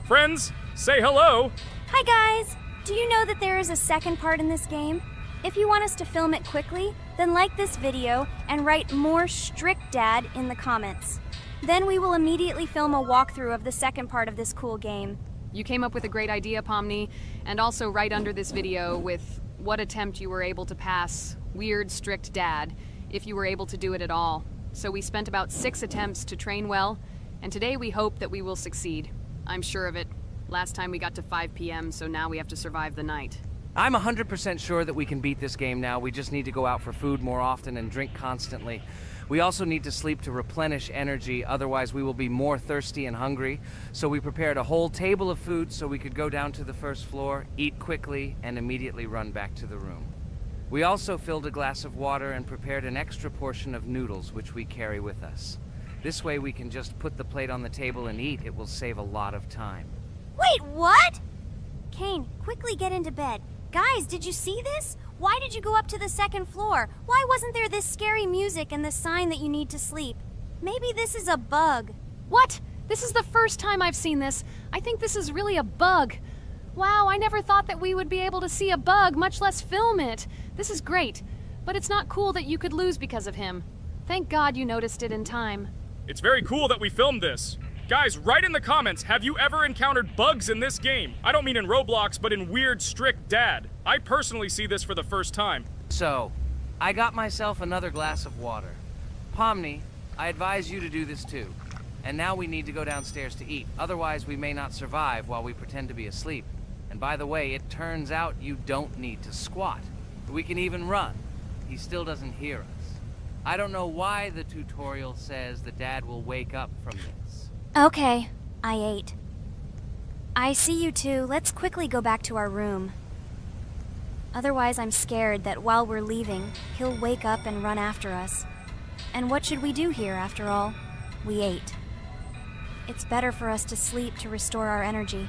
Friends, say hello! Hi guys! Do you know that there is a second part in this game? If you want us to film it quickly, then like this video and write more strict dad in the comments. Then we will immediately film a walkthrough of the second part of this cool game. You came up with a great idea, Pomni, and also right under this video with what attempt you were able to pass weird strict dad, if you were able to do it at all. So we spent about 6 attempts to train well, and today we hope that we will succeed. I'm sure of it. Last time we got to 5 p.m., so now we have to survive the night. I'm 100% sure that we can beat this game now. We just need to go out for food more often and drink constantly. We also need to sleep to replenish energy, otherwise we will be more thirsty and hungry. So we prepared a whole table of food so we could go down to the first floor, eat quickly, and immediately run back to the room. We also filled a glass of water and prepared an extra portion of noodles, which we carry with us. This way we can just put the plate on the table and eat. It will save a lot of time. Wait, what? Kane, quickly get into bed. Guys, did you see this? Why did you go up to the second floor? Why wasn't there this scary music and the sign that you need to sleep? Maybe this is a bug. What? This is the first time I've seen this. I think this is really a bug. Wow, I never thought that we would be able to see a bug, much less film it. This is great, but it's not cool that you could lose because of him. Thank God you noticed it in time. It's very cool that we filmed this. Guys, write in the comments, have you ever encountered bugs in this game? I don't mean in Roblox, but in weird, strict dad. I personally see this for the first time. So, I got myself another glass of water. Pomni, I advise you to do this too. And now we need to go downstairs to eat. Otherwise, we may not survive while we pretend to be asleep. And by the way, it turns out you don't need to squat. We can even run. He still doesn't hear us. I don't know why the tutorial says that Dad will wake up from this. Okay, I ate. I see you two. Let's quickly go back to our room. Otherwise, I'm scared that while we're leaving, he'll wake up and run after us. And what should we do here, after all? We ate. It's better for us to sleep to restore our energy.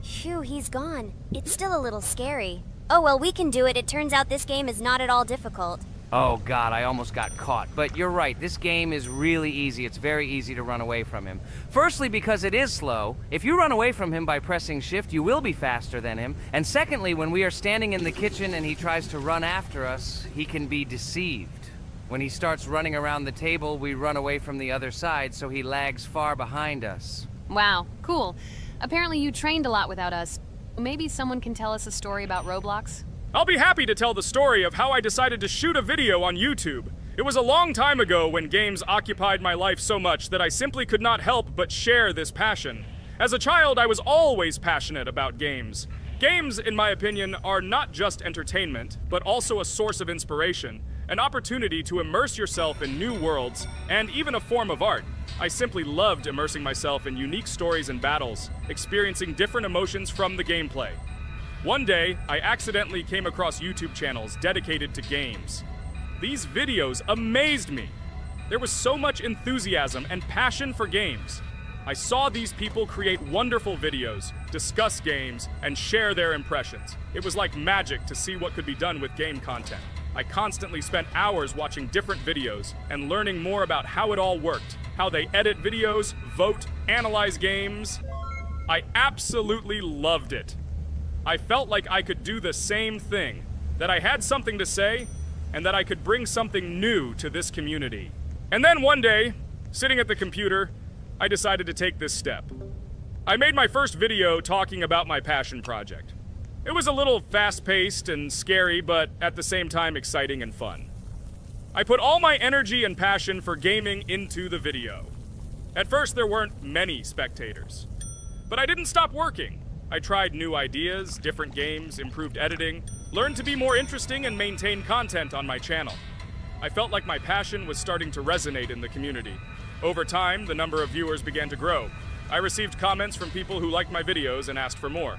Phew, he's gone. It's still a little scary. Oh well, we can do it. It turns out this game is not at all difficult. Oh God, I almost got caught. But you're right, this game is really easy. It's very easy to run away from him. Firstly, because it is slow. If you run away from him by pressing shift, you will be faster than him. And secondly, when we are standing in the kitchen and he tries to run after us, he can be deceived. When he starts running around the table, we run away from the other side, so he lags far behind us. Wow, cool. Apparently you trained a lot without us. Maybe someone can tell us a story about Roblox? I'll be happy to tell the story of how I decided to shoot a video on YouTube. It was a long time ago when games occupied my life so much that I simply could not help but share this passion. As a child, I was always passionate about games. Games, in my opinion, are not just entertainment, but also a source of inspiration, an opportunity to immerse yourself in new worlds, and even a form of art. I simply loved immersing myself in unique stories and battles, experiencing different emotions from the gameplay. One day, I accidentally came across YouTube channels dedicated to games. These videos amazed me. There was so much enthusiasm and passion for games. I saw these people create wonderful videos, discuss games, and share their impressions. It was like magic to see what could be done with game content. I constantly spent hours watching different videos and learning more about how it all worked, how they edit videos, vote, analyze games. I absolutely loved it. I felt like I could do the same thing, that I had something to say, and that I could bring something new to this community. And then one day, sitting at the computer, I decided to take this step. I made my first video talking about my passion project. It was a little fast-paced and scary, but at the same time exciting and fun. I put all my energy and passion for gaming into the video. At first, there weren't many spectators. But I didn't stop working. I tried new ideas, different games, improved editing, learned to be more interesting, and maintain content on my channel. I felt like my passion was starting to resonate in the community. Over time, the number of viewers began to grow. I received comments from people who liked my videos and asked for more.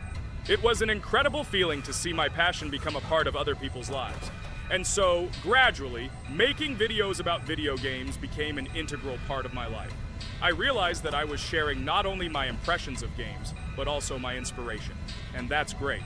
It was an incredible feeling to see my passion become a part of other people's lives. And so, gradually, making videos about video games became an integral part of my life. I realized that I was sharing not only my impressions of games, but also my inspiration. And that's great.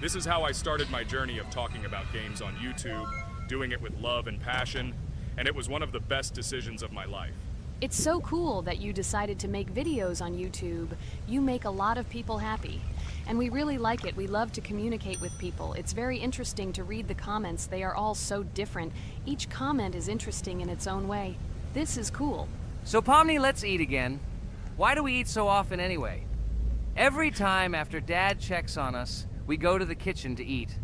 This is how I started my journey of talking about games on YouTube, doing it with love and passion, and it was one of the best decisions of my life. It's so cool that you decided to make videos on YouTube. You make a lot of people happy. And we really like it. We love to communicate with people. It's very interesting to read the comments. They are all so different. Each comment is interesting in its own way. This is cool. So Pomni, let's eat again. Why do we eat so often anyway? Every time after Dad checks on us, we go to the kitchen to eat.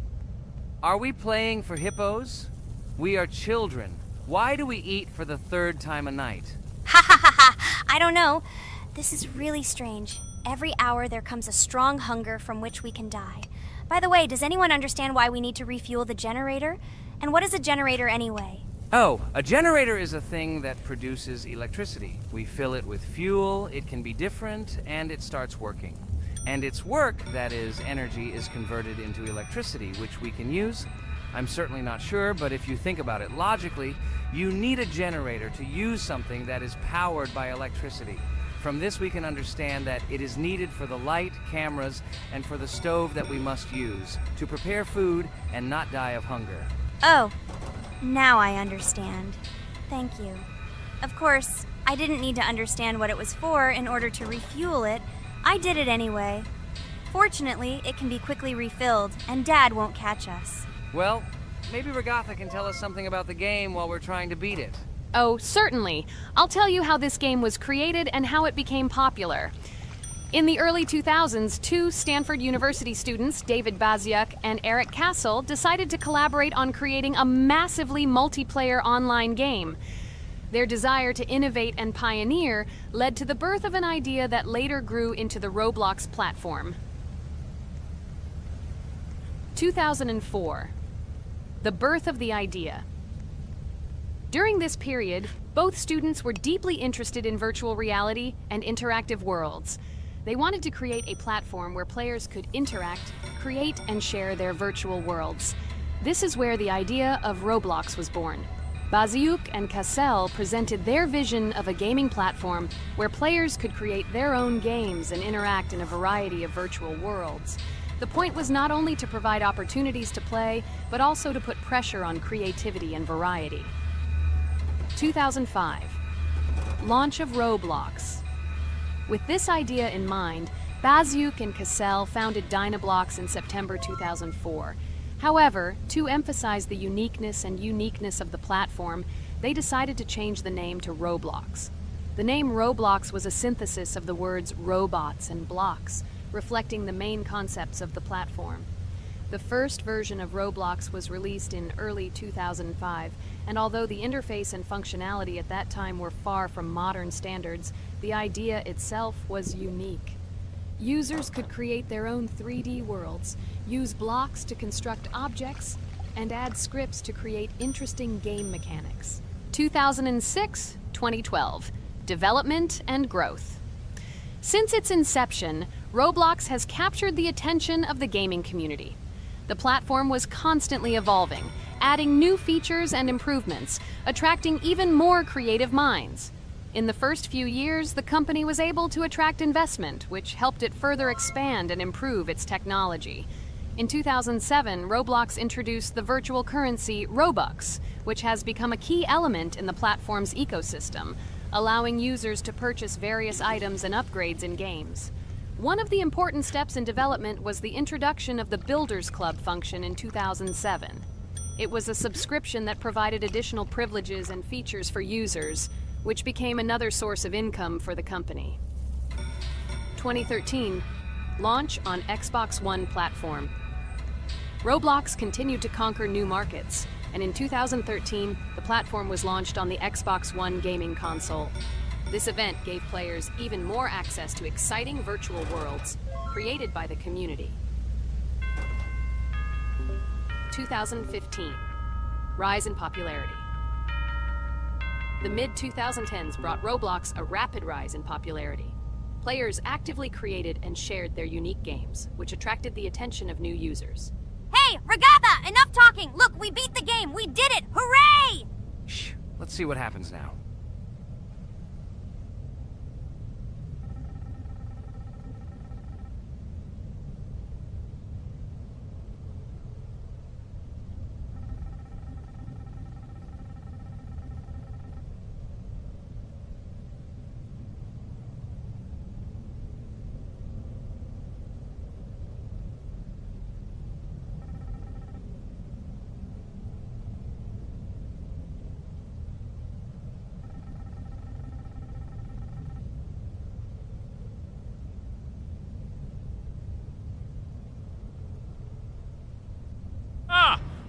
Are we playing for hippos? We are children. Why do we eat for the third time a night? Ha ha ha ha! I don't know. This is really strange. Every hour there comes a strong hunger from which we can die. By the way, does anyone understand why we need to refuel the generator? And what is a generator anyway? Oh, a generator is a thing that produces electricity. We fill it with fuel, it can be different, and it starts working. And its work, that is, energy, is converted into electricity, which we can use. I'm certainly not sure, but if you think about it logically, you need a generator to use something that is powered by electricity. From this we can understand that it is needed for the light, cameras, and for the stove that we must use, to prepare food and not die of hunger. Oh, now I understand. Thank you. Of course, I didn't need to understand what it was for in order to refuel it. I did it anyway. Fortunately, it can be quickly refilled, and Dad won't catch us. Well, maybe Regatha can tell us something about the game while we're trying to beat it. Oh, certainly. I'll tell you how this game was created and how it became popular. In the early 2000s, two Stanford University students, David Baziuk and Eric Castle, decided to collaborate on creating a massively multiplayer online game. Their desire to innovate and pioneer led to the birth of an idea that later grew into the Roblox platform. 2004. The birth of the idea. During this period, both students were deeply interested in virtual reality and interactive worlds. They wanted to create a platform where players could interact, create, and share their virtual worlds. This is where the idea of Roblox was born. Baziuk and Cassell presented their vision of a gaming platform where players could create their own games and interact in a variety of virtual worlds. The point was not only to provide opportunities to play, but also to put pressure on creativity and variety. 2005. Launch of Roblox. With this idea in mind, Baziuk and Cassell founded Dynablocks in September 2004. However, to emphasize the uniqueness of the platform, they decided to change the name to Roblox. The name Roblox was a synthesis of the words robots and blocks, reflecting the main concepts of the platform. The first version of Roblox was released in early 2005, and although the interface and functionality at that time were far from modern standards, the idea itself was unique. Users could create their own 3D worlds, use blocks to construct objects, and add scripts to create interesting game mechanics. 2006-2012. Development and growth. Since its inception, Roblox has captured the attention of the gaming community. The platform was constantly evolving, adding new features and improvements, attracting even more creative minds. In the first few years, the company was able to attract investment, which helped it further expand and improve its technology. In 2007, Roblox introduced the virtual currency Robux, which has become a key element in the platform's ecosystem, allowing users to purchase various items and upgrades in games. One of the important steps in development was the introduction of the Builders Club function in 2007. It was a subscription that provided additional privileges and features for users, which became another source of income for the company. 2013, launch on Xbox One platform. Roblox continued to conquer new markets, and in 2013, the platform was launched on the Xbox One gaming console. This event gave players even more access to exciting virtual worlds created by the community. 2015, rise in popularity. The mid-2010s brought Roblox a rapid rise in popularity. Players actively created and shared their unique games, which attracted the attention of new users. Hey, Regatha, enough talking! Look, we beat the game! We did it! Hooray! Shh, let's see what happens now.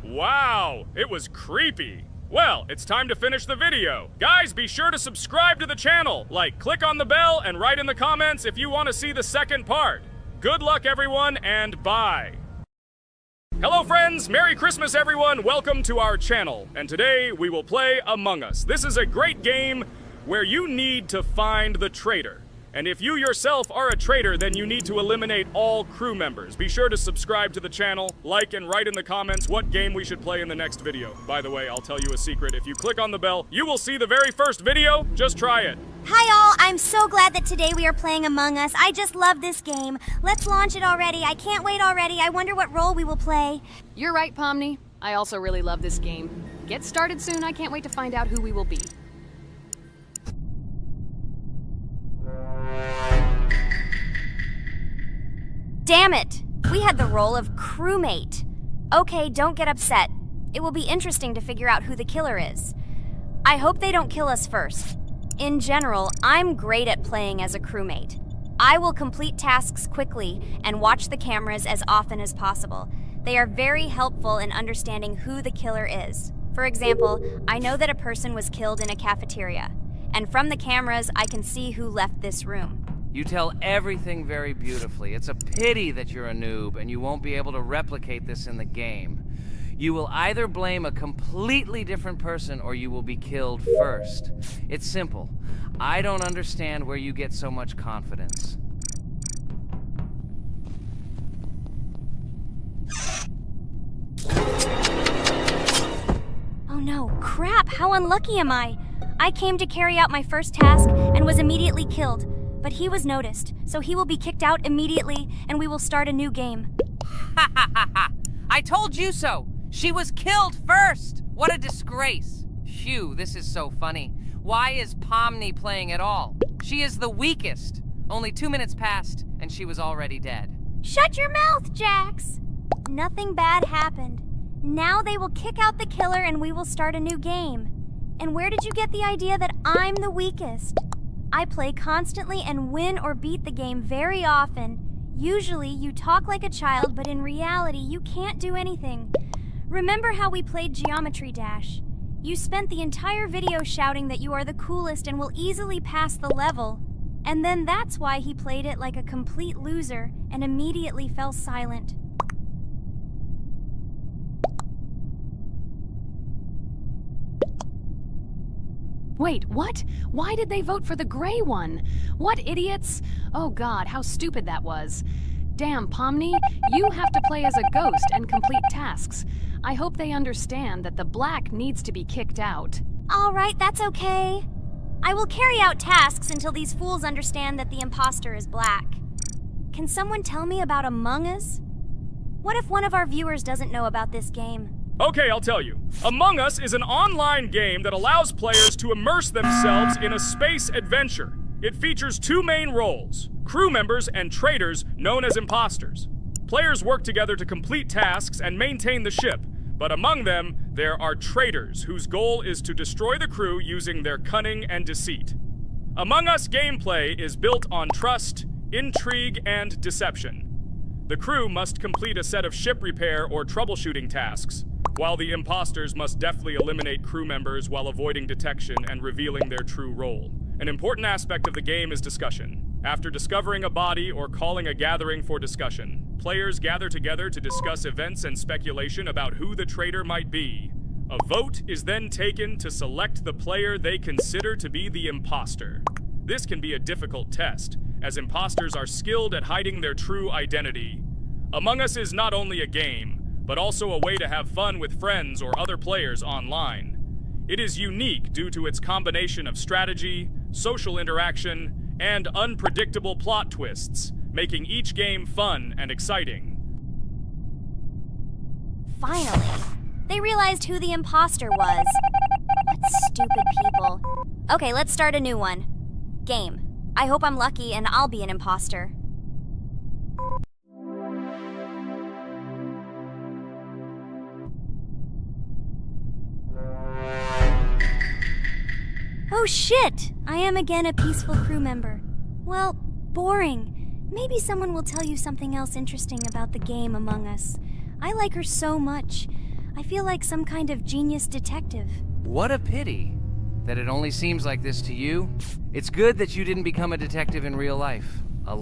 Wow, it was creepy. Well, it's time to finish the video. Guys, be sure to subscribe to the channel. Click on the bell and write in the comments if you want to see the second part. Good luck, everyone, and bye. Hello, friends. Merry Christmas, everyone. Welcome to our channel. And today, we will play Among Us. This is a great game where you need to find the traitor. And if you yourself are a traitor, then you need to eliminate all crew members. Be sure to subscribe to the channel, like and write in the comments what game we should play in the next video. By the way, I'll tell you a secret. If you click on the bell, you will see the very first video. Just try it. Hi all, I'm so glad that today we are playing Among Us. I just love this game. Let's launch it already. I can't wait already. I wonder what role we will play. You're right, Pomni. I also really love this game. Get started soon. I can't wait to find out who we will be. Damn it! We had the role of crewmate. Okay, don't get upset. It will be interesting to figure out who the killer is. I hope they don't kill us first. In general, I'm great at playing as a crewmate. I will complete tasks quickly and watch the cameras as often as possible. They are very helpful in understanding who the killer is. For example, I know that a person was killed in a cafeteria, and from the cameras, I can see who left this room. You tell everything very beautifully. It's a pity that you're a noob and you won't be able to replicate this in the game. You will either blame a completely different person or you will be killed first. It's simple. I don't understand where you get so much confidence. Oh no, crap, how unlucky am I? I came to carry out my first task and was immediately killed. But he was noticed, so he will be kicked out immediately, and we will start a new game. Ha ha ha ha! I told you so! She was killed first! What a disgrace! Phew, this is so funny. Why is Pomni playing at all? She is the weakest. Only 2 minutes passed, and she was already dead. Shut your mouth, Jax! Nothing bad happened. Now they will kick out the killer and we will start a new game. And where did you get the idea that I'm the weakest? I play constantly and win or beat the game very often. Usually, you talk like a child, but in reality, you can't do anything. Remember how we played Geometry Dash? You spent the entire video shouting that you are the coolest and will easily pass the level. And then that's why he played it like a complete loser and immediately fell silent. Wait, what? Why did they vote for the gray one? What idiots? Oh god, how stupid that was. Damn, Pomni, you have to play as a ghost and complete tasks. I hope they understand that the black needs to be kicked out. All right, that's okay. I will carry out tasks until these fools understand that the imposter is black. Can someone tell me about Among Us? What if one of our viewers doesn't know about this game? Okay, I'll tell you. Among Us is an online game that allows players to immerse themselves in a space adventure. It features two main roles, crew members and traitors known as imposters. Players work together to complete tasks and maintain the ship, but among them, there are traitors whose goal is to destroy the crew using their cunning and deceit. Among Us gameplay is built on trust, intrigue, and deception. The crew must complete a set of ship repair or troubleshooting tasks, while the imposters must deftly eliminate crew members while avoiding detection and revealing their true role. An important aspect of the game is discussion. After discovering a body or calling a gathering for discussion, players gather together to discuss events and speculation about who the traitor might be. A vote is then taken to select the player they consider to be the imposter. This can be a difficult test, as imposters are skilled at hiding their true identity. Among Us is not only a game, but also a way to have fun with friends or other players online. It is unique due to its combination of strategy, social interaction, and unpredictable plot twists, making each game fun and exciting. Finally, they realized who the imposter was. What stupid people. Okay, let's start a new one. Game. I hope I'm lucky and I'll be an imposter. Oh shit! I am again a peaceful crew member. Well, boring. Maybe someone will tell you something else interesting about the game Among Us. I like her so much. I feel like some kind of genius detective. What a pity that it only seems like this to you. It's good that you didn't become a detective in real life.